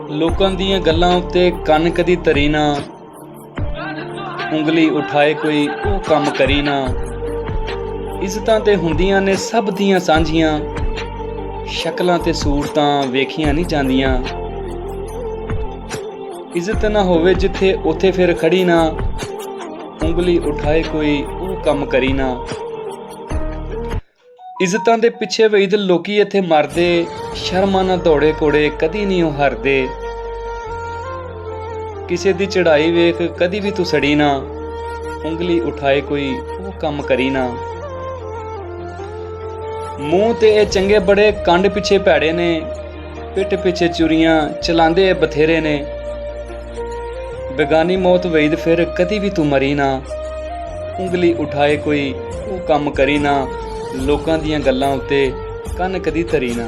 ਲੋਕਾਂ ਦੀਆਂ ਗੱਲਾਂ ਉੱਤੇ ਕੰਨ ਕਦੀ ਧਰੀ ਨਾ, ਉਂਗਲੀ ਉਠਾਏ ਕੋਈ ਉਹ ਕੰਮ ਕਰੀ ਨਾ। ਇੱਜ਼ਤਾਂ ਤੇ ਹੁੰਦੀਆਂ ਨੇ ਸਭ ਦੀਆਂ ਸਾਂਝੀਆਂ, ਸ਼ਕਲਾਂ ਤੇ ਸੂਰਤਾਂ ਵੇਖੀਆਂ ਨਹੀਂ ਜਾਂਦੀਆਂ। ਇੱਜ਼ਤ ਨਾ ਹੋਵੇ ਜਿੱਥੇ ਉੱਥੇ ਫਿਰ ਖੜੀ ਨਾ, ਉਂਗਲੀ ਉਠਾਏ ਕੋਈ ਉਹ ਕੰਮ ਕਰੀ ਨਾ। ਇੱਜ਼ਤਾਂ ਦੇ ਪਿੱਛੇ ਵੈਦ ਲੋਕੀ ਇੱਥੇ ਮਰਦੇ, ਸ਼ਰਮਾਂ ਨਾ ਦੌੜੇ ਘੋੜੇ ਕਦੀ ਨਹੀਂ ਉਹ ਹਾਰਦੇ। ਕਿਸੇ ਦੀ ਚੜ੍ਹਾਈ ਵੇਖ ਕਦੀ ਵੀ ਤੂੰ ਸੜੀ ਨਾ, ਉਂਗਲੀ ਉਠਾਏ ਕੋਈ ਉਹ ਕੰਮ ਕਰੀ ਨਾ। ਮੂੰਹ ਤੇ ਇਹ ਚੰਗੇ ਬੜੇ, ਕੰਡ ਪਿੱਛੇ ਭੈੜੇ ਨੇ, ਪਿੱਠ ਪਿੱਛੇ ਚੁਰੀਆਂ ਚਲਾਉਂਦੇ ਬਥੇਰੇ ਨੇ। ਬੇਗਾਨੀ ਮੌਤ ਵੈਦ ਫਿਰ ਕਦੀ ਵੀ ਤੂੰ ਮਰੀ ਨਾ, ਉਂਗਲੀ ਉਠਾਏ ਕੋਈ ਉਹ ਕੰਮ ਕਰੀ ਨਾ। ਲੋਕਾਂ ਦੀਆਂ ਗੱਲਾਂ ਉੱਤੇ ਕੰਨ ਕਦੀ ਧਰੀ ਨਾ।